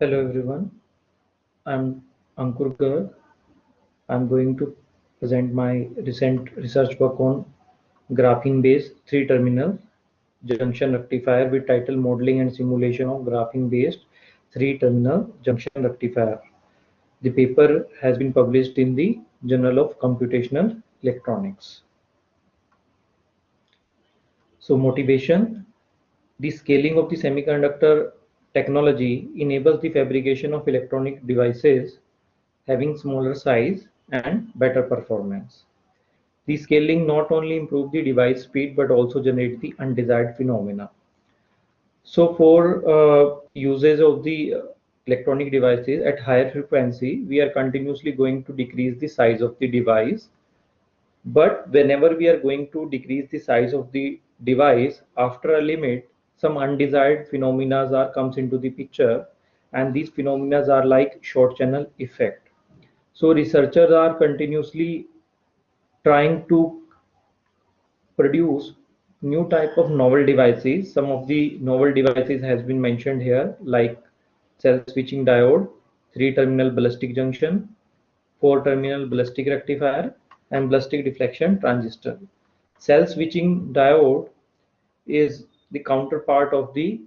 Hello everyone, I'm Ankur Garg. I'm going to present my recent research work on graphene-based three-terminal junction rectifier with title Modeling and Simulation of Graphene-based three-terminal junction rectifier. The paper has been published in the Journal of Computational Electronics. So motivation, the scaling of the semiconductor technology enables the fabrication of electronic devices having smaller size and better performance. The scaling not only improves the device speed but also generates the undesired phenomena. So for usage of the electronic devices at higher frequency, we are continuously going to decrease the size of the device. But whenever we are going to decrease the size of the device, after a limit, some undesired phenomena comes into the picture, and these phenomena are like short channel effect. So researchers are continuously trying to produce new type of novel devices. Some of the novel devices has been mentioned here, like cell switching diode, three-terminal ballistic junction, four-terminal ballistic rectifier, and ballistic deflection transistor. Cell switching diode is the counterpart of the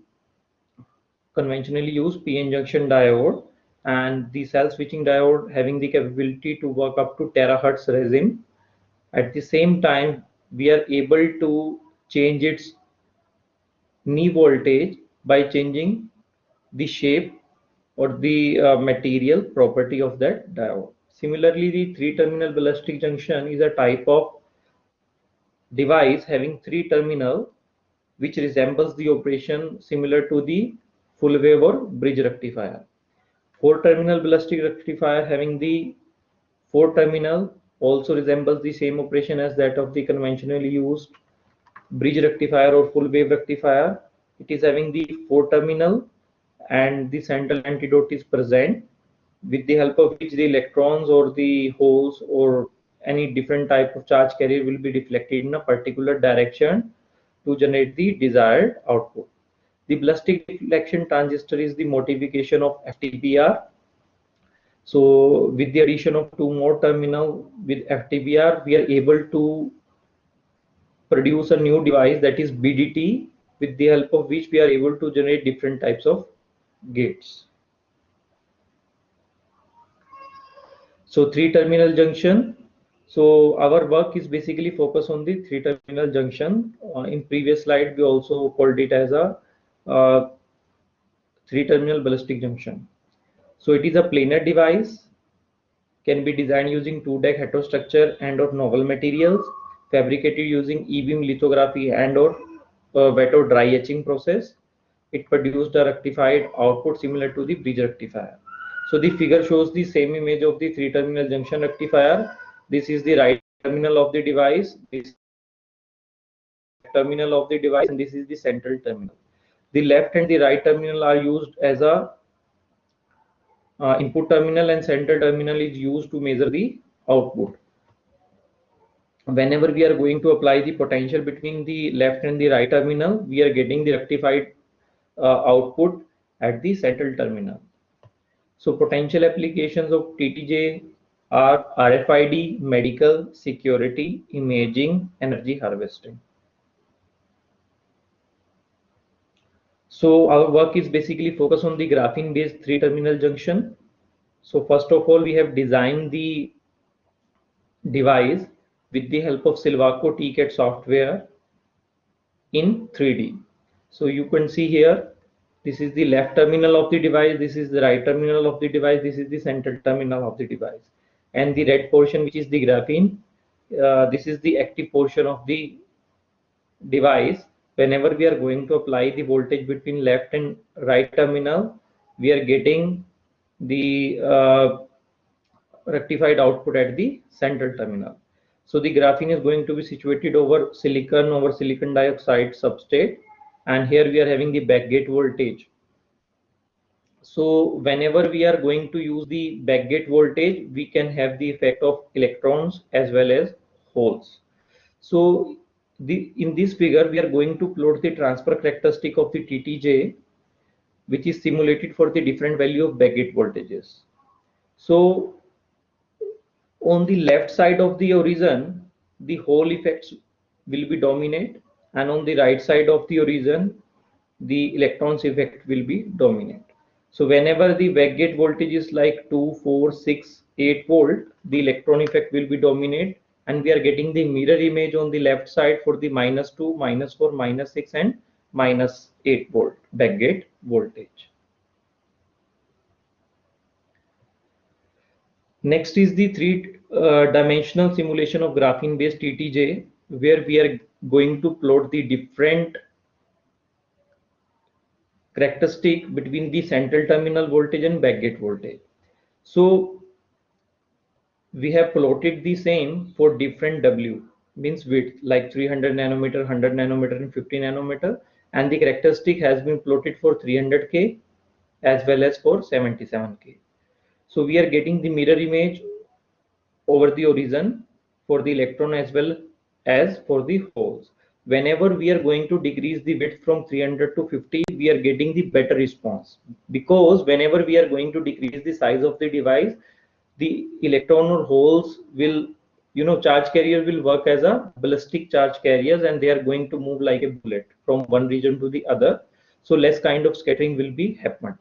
conventionally used p-n junction diode, and the cell switching diode having the capability to work up to terahertz regime. At the same time, we are able to change its knee voltage by changing the shape or the material property of that diode. Similarly, the three-terminal ballistic junction is a type of device having three terminal which resembles the operation similar to the full wave or bridge rectifier. Four-terminal ballistic rectifier having the four terminal also resembles the same operation as that of the conventionally used bridge rectifier or full wave rectifier. It is having the four terminal and the central antidote is present, with the help of which the electrons or the holes or any different type of charge carrier will be deflected in a particular direction to generate the desired output. The ballistic deflection transistor is the modification of FTPR. So with the addition of two more terminal with FTPR, we are able to produce a new device, that is BDT, with the help of which we are able to generate different types of gates. So three-terminal junction. So our work is basically focused on the three-terminal junction. In previous slide, we also called it as a uh, three-terminal ballistic junction. So it is a planar device, can be designed using two-deck heterostructure and or novel materials, fabricated using e-beam lithography and or wet or dry etching process. It produced a rectified output similar to the bridge rectifier. So the figure shows the same image of the three-terminal junction rectifier. This is the right terminal of the device, this is left terminal of the device, and this is the central terminal. The left and the right terminal are used as a input terminal, and central terminal is used to measure the output. Whenever we are going to apply the potential between the left and the right terminal, we are getting the rectified output at the central terminal. So potential applications of TTJ are RFID, medical, security, imaging, energy harvesting. So our work is basically focused on the graphene based three terminal junction. So first of all, we have designed the device with the help of Silvaco TCAD software in 3D. So you can see here, this is the left terminal of the device, this is the right terminal of the device, this is the central terminal of the device. And the red portion, which is the graphene, this is the active portion of the device. Whenever we are going to apply the voltage between left and right terminal, we are getting the rectified output at the central terminal. So the graphene is going to be situated over silicon dioxide substrate, and here we are having the backgate voltage. So whenever we are going to use the backgate voltage, we can have the effect of electrons as well as holes. So in this figure, we are going to plot the transfer characteristic of the TTJ which is simulated for the different value of backgate voltages. So on the left side of the origin, the Hall effects will be dominant, and on the right side of the origin, the electrons effect will be dominant. So whenever the backgate voltage is like 2, 4, 6, 8 volt, the electron effect will be dominant, and we are getting the mirror image on the left side for the -2, -4, -6 and -8 volt backgate voltage. Next is the three-dimensional simulation of graphene-based TTJ, where we are going to plot the different characteristic between the central terminal voltage and backgate voltage. So we have plotted the same for different W, means width, like 300 nanometer, 100 nanometer and 50 nanometer, and the characteristic has been plotted for 300K as well as for 77K. So we are getting the mirror image over the horizon for the electron as well as for the holes. Whenever we are going to decrease the width from 300 to 50, we are getting the better response, because whenever we are going to decrease the size of the device, the electron or holes will, charge carrier will work as a ballistic charge carriers, and they are going to move like a bullet from one region to the other. So less kind of scattering will be happen.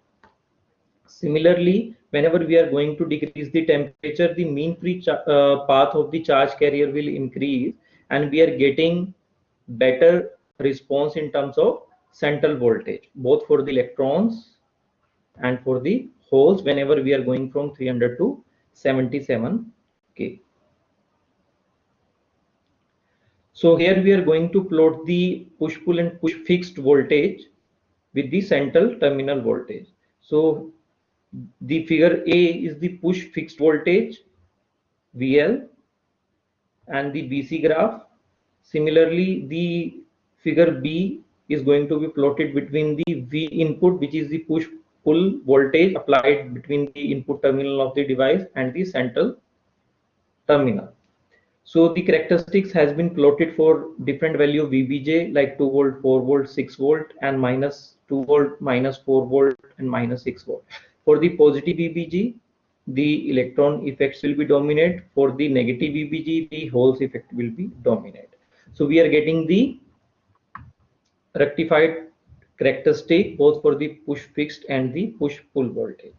Similarly, whenever we are going to decrease the temperature, the mean free path of the charge carrier will increase, and we are getting better response in terms of central voltage, both for the electrons and for the holes, whenever we are going from 300 to 77K. So here we are going to plot the push-pull and push-fixed voltage with the central terminal voltage. So the figure A is the push fixed voltage VL and the BC graph. Similarly, the figure B is going to be plotted between the V input, which is the push pull voltage applied between the input terminal of the device and the central terminal. So the characteristics has been plotted for different value of VBJ, like 2 volt, 4 volt, 6 volt, and -2 volt, -4 volt, and -6 volt. For the positive VBG, the electron effects will be dominant. For the negative VBG, the holes effect will be dominant. So we are getting the rectified characteristic both for the push fixed and the push pull voltage.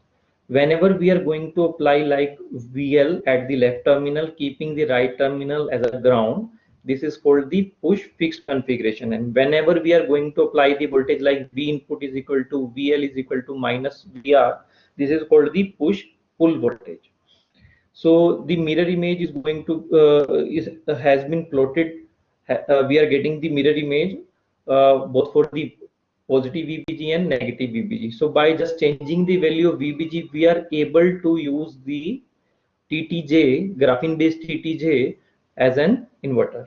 Whenever we are going to apply like VL at the left terminal, keeping the right terminal as a ground, this is called the push fixed configuration. And whenever we are going to apply the voltage like V input is equal to VL is equal to minus VR, this is called the push pull voltage. So the mirror image is going to has been plotted. We are getting the mirror image both for the positive VBG and negative VBG. So by just changing the value of VBG, we are able to use the TTJ, graphene based TTJ, as an inverter.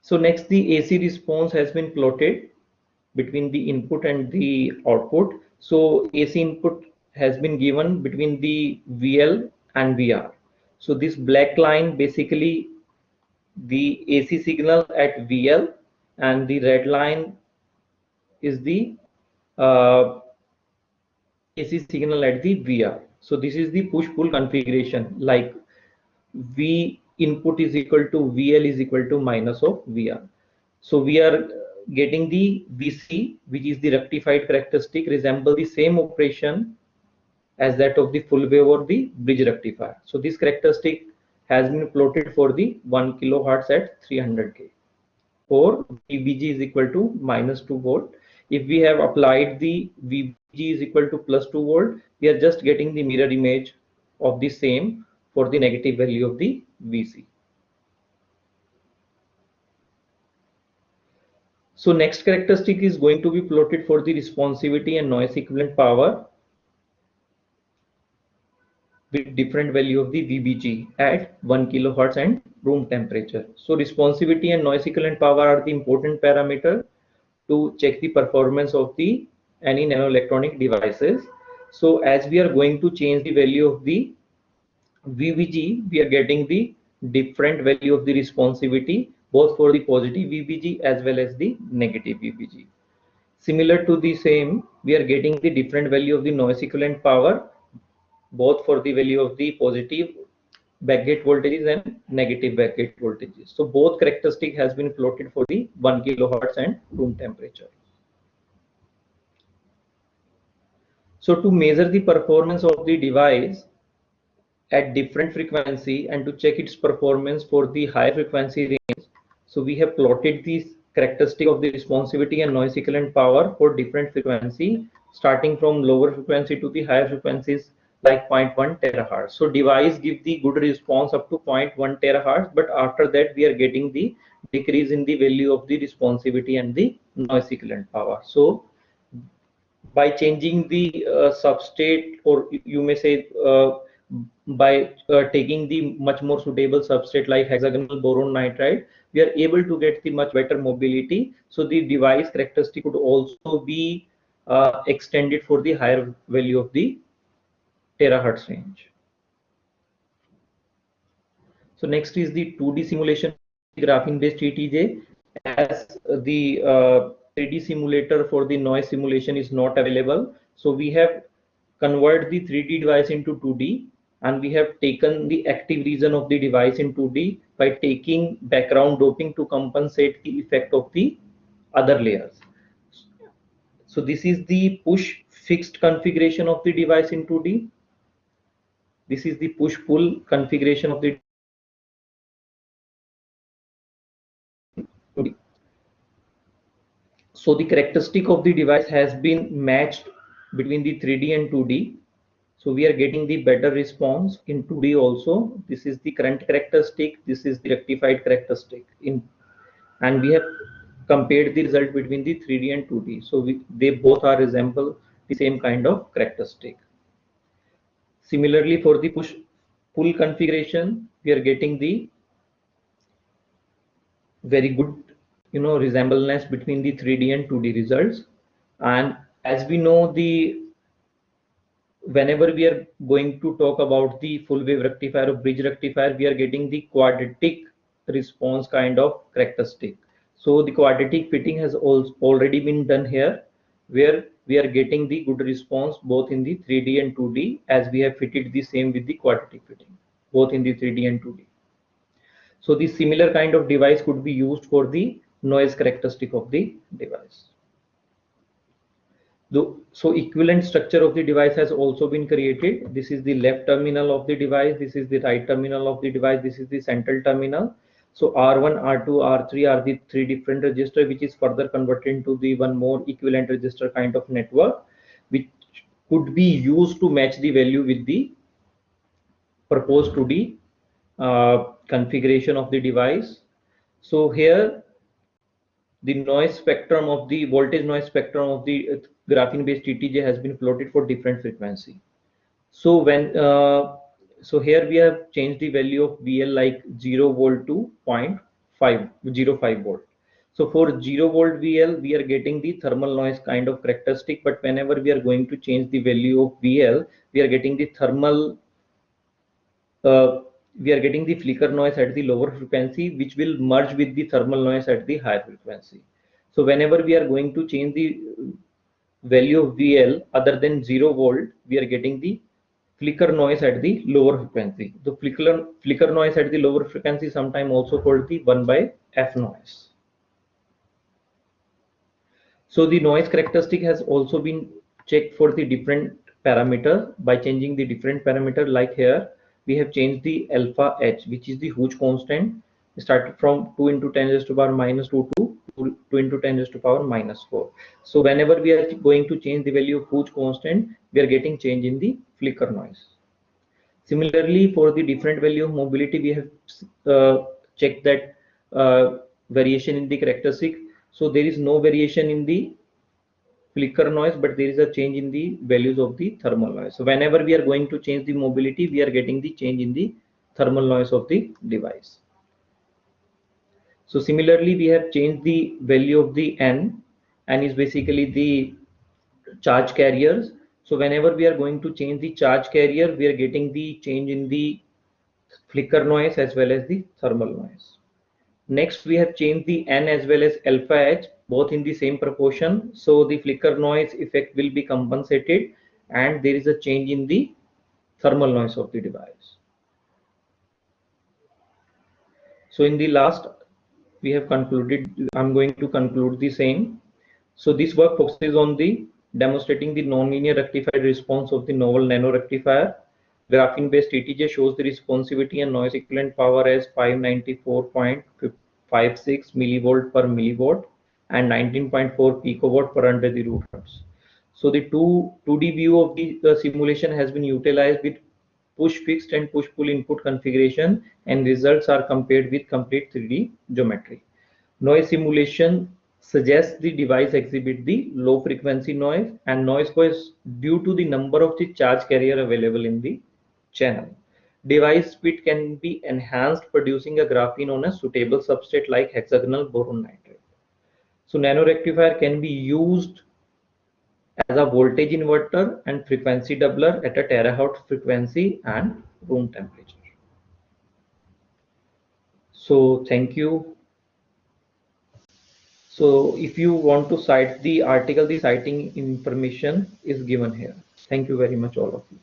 So next, the AC response has been plotted between the input and the output. So AC input has been given between the VL and VR. So this black line basically the AC signal at VL, and the red line is the AC signal at the VR. So this is the push-pull configuration, like V input is equal to VL is equal to minus of VR. So we are getting the VC, which is the rectified characteristic, resemble the same operation as that of the full wave or the bridge rectifier. So this characteristic has been plotted for the 1 kilohertz at 300K. For VBG is equal to -2 volt. If we have applied the VBG is equal to +2 volt, we are just getting the mirror image of the same for the negative value of the VC. So next characteristic is going to be plotted for the responsivity and noise equivalent power with different value of the VBG at 1 kilohertz and room temperature. So responsivity and noise equivalent power are the important parameter to check the performance of the any nanoelectronic devices. So as we are going to change the value of the VBG, we are getting the different value of the responsivity both for the positive VBG as well as the negative VBG. Similar to the same, we are getting the different value of the noise equivalent power, both for the value of the positive backgate voltages and negative backgate voltages. So both characteristic has been plotted for the 1 kilohertz and room temperature. So to measure the performance of the device at different frequency and to check its performance for the higher frequency range, so we have plotted these characteristic of the responsivity and noise equivalent power for different frequency, starting from lower frequency to the higher frequencies like 0.1 terahertz. So device give the good response up to 0.1 terahertz, but after that we are getting the decrease in the value of the responsivity and the noise equivalent power. So by changing the substrate, or you may say by taking the much more suitable substrate like hexagonal boron nitride, we are able to get the much better mobility. So the device characteristic could also be extended for the higher value of the terahertz range. So next is the 2D simulation graphene based TTJ. As the 3D simulator for the noise simulation is not available, so we have converted the 3D device into 2D, and we have taken the active region of the device in 2D by taking background doping to compensate the effect of the other layers. So this is the push fixed configuration of the device in 2D. This is the push pull configuration of the 2D. So the characteristic of the device has been matched between the 3D and 2D. So we are getting the better response in 2D also. This is the current characteristic. This is the rectified characteristic and we have compared the result between the 3D and 2D. So they both are resemble the same kind of characteristic. Similarly, for the push pull configuration, we are getting the very good resemblance between the 3D and 2D results. And as we know, whenever we are going to talk about the full wave rectifier or bridge rectifier, we are getting the quadratic response kind of characteristic. So the quadratic fitting has also already been done here, where we are getting the good response both in the 3D and 2D, as we have fitted the same with the quadratic fitting both in the 3D and 2D. So the similar kind of device could be used for the noise characteristic of the device. So equivalent structure of the device has also been created. This is the left terminal of the device. This is the right terminal of the device. This is the central terminal. So R1, R2, R3 are the three different registers, which is further converted into the one more equivalent register kind of network, which could be used to match the value with the proposed 2D configuration of the device. So here the noise spectrum of the voltage noise spectrum of the graphene based TTJ has been plotted for different frequency. So when so here we have changed the value of VL like 0 volt to 0.5 volt. So for 0 volt VL, we are getting the thermal noise kind of characteristic, but whenever we are going to change the value of VL, we are getting the thermal we are getting the flicker noise at the lower frequency, which will merge with the thermal noise at the higher frequency. So whenever we are going to change the value of VL other than 0 volt, we are getting the flicker noise at the lower frequency. The flicker noise at the lower frequency sometimes also called the 1/f noise. So the noise characteristic has also been checked for the different parameter by changing the different parameter. Like here we have changed the alpha h, which is the Hooge constant, started from 2 into 10 raised to power minus 2 to 2 into 10 raised to power minus 4. So whenever we are going to change the value of Hooge constant, we are getting change in the flicker noise. Similarly, for the different value of mobility, we have checked that variation in the characteristic. So there is no variation in the flicker noise, but there is a change in the values of the thermal noise. So whenever we are going to change the mobility, we are getting the change in the thermal noise of the device. So similarly, we have changed the value of the N. N is basically the charge carriers. So whenever we are going to change the charge carrier, we are getting the change in the flicker noise as well as the thermal noise. Next, we have changed the N as well as alpha H both in the same proportion. So the flicker noise effect will be compensated and there is a change in the thermal noise of the device. So in the last, we have concluded, I'm going to conclude the same. So this work focuses on the demonstrating the nonlinear rectified response of the novel nano rectifier. Graphene based TTJ shows the responsivity and noise equivalent power as 594.56 millivolt per milliwatt and 19.4 picowatt per under the root hertz. So the 2D view of the simulation has been utilized with push fixed and push pull input configuration, and results are compared with complete 3D geometry. Noise simulation suggests the device exhibit the low frequency noise, and noise was due to the number of the charge carrier available in the channel. Device speed can be enhanced producing a graphene on a suitable substrate like hexagonal boron nitride. So nano rectifier can be used as a voltage inverter and frequency doubler at a terahertz frequency and room temperature. So thank you. So if you want to cite the article, the citing information is given here. Thank you very much, all of you.